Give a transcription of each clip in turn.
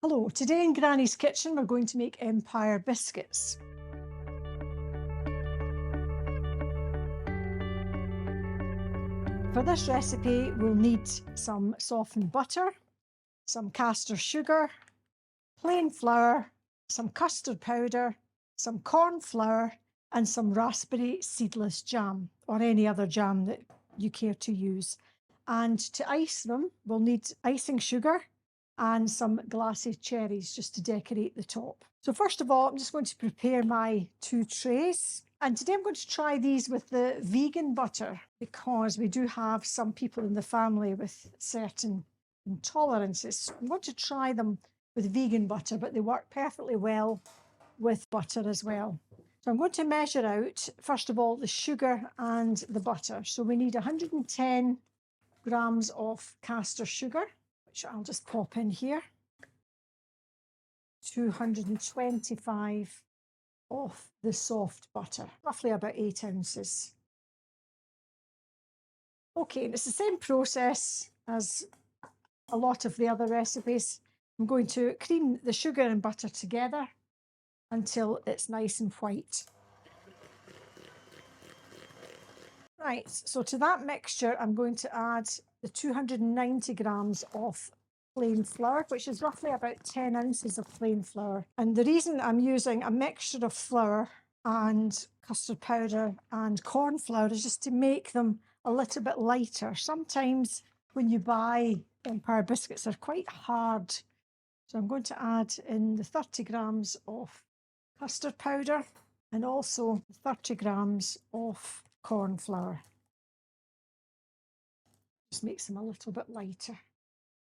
Hello, today in Granny's kitchen we're going to make Empire Biscuits. For this recipe we'll need some softened butter, some caster sugar, plain flour, some custard powder, some corn flour and some raspberry seedless jam or any other jam that you care to use. And to ice them we'll need icing sugar and some glacé cherries just to decorate the top. So first of all, I'm just going to prepare my 2 trays. And today I'm going to try these with the vegan butter because we do have some people in the family with certain intolerances. I'm going to try them with vegan butter, but they work perfectly well with butter as well. So I'm going to measure out, first of all, the sugar and the butter. So we need 110 grams of caster sugar, which I'll just pop in here. 225 of the soft butter, roughly about 8 ounces. Okay, and it's the same process as a lot of the other recipes. I'm going to cream the sugar and butter together until it's nice and white. Right, so to that mixture, I'm going to add the 290 grams of plain flour, which is roughly about 10 ounces of plain flour. And the reason I'm using a mixture of flour and custard powder and corn flour is just to make them a little bit lighter. Sometimes when you buy Empire biscuits, they're quite hard. So I'm going to add in the 30 grams of custard powder and also 30 grams of corn flour. Just makes them a little bit lighter.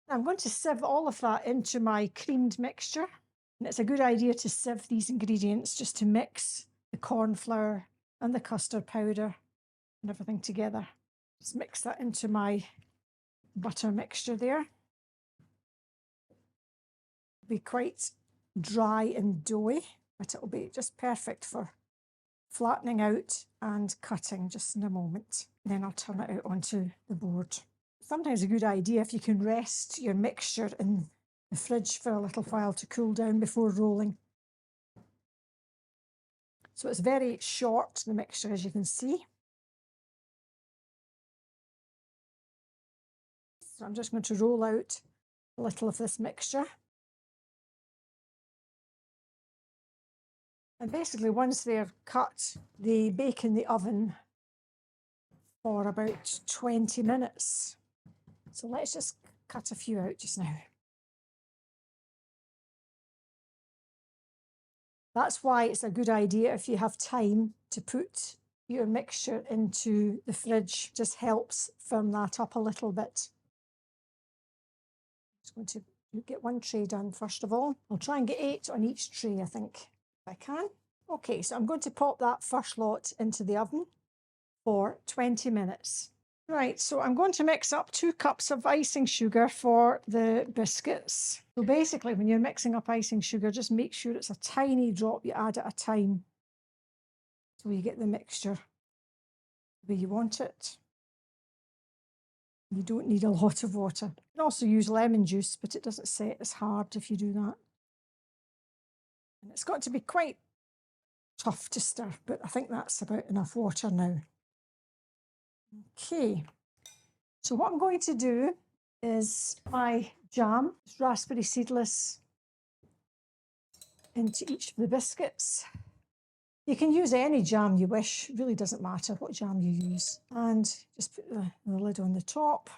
I'm going to sieve all of that into my creamed mixture. And it's a good idea to sieve these ingredients just to mix the corn flour and the custard powder and everything together. Just mix that into my butter mixture there. It'll be quite dry and doughy, but it'll be just perfect for flattening out and cutting just in a moment. Then I'll turn it out onto the board. Sometimes a good idea if you can rest your mixture in the fridge for a little while to cool down before rolling. So it's very short, the mixture, as you can see. So I'm just going to roll out a little of this mixture. And basically, once they're cut, they bake in the oven for about 20 minutes. So let's just cut a few out just now. That's why it's a good idea if you have time to put your mixture into the fridge. Just helps firm that up a little bit. Just going to get one tray done first of all. I'll try and get 8 on each tray, I think, if I can. Okay, so I'm going to pop that first lot into the oven for 20 minutes. Right, so I'm going to mix up 2 cups of icing sugar for the biscuits. So basically, when you're mixing up icing sugar, just make sure it's a tiny drop you add at a time so you get the mixture the way you want it. You don't need a lot of water. You can also use lemon juice, but it doesn't set as hard if you do that. And it's got to be quite tough to stir, but I think that's about enough water now. Okay, so what I'm going to do is my jam, raspberry seedless, into each of the biscuits. You can use any jam you wish, it really doesn't matter what jam you use. And just put the lid on the top.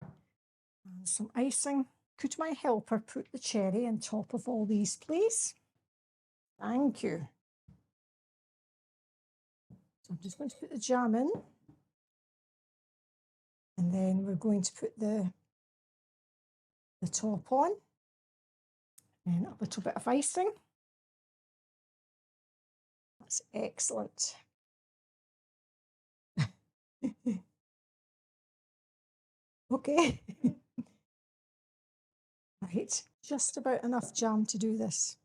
And some icing. Could my helper put the cherry on top of all these, please? Thank you. So I'm just going to put the jam in. And then we're going to put the top on. And a little bit of icing. That's excellent. Okay. Right, just about enough jam to do this.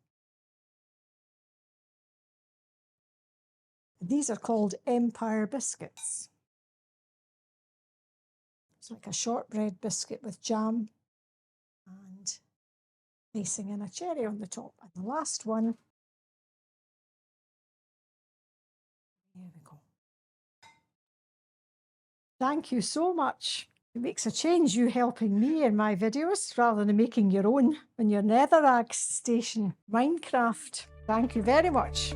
These are called Empire Biscuits. It's like a shortbread biscuit with jam and icing and a cherry on the top. And the last one, there we go. Thank you so much. It makes a change, you helping me in my videos rather than making your own on your netherrags station. Minecraft. Thank you very much.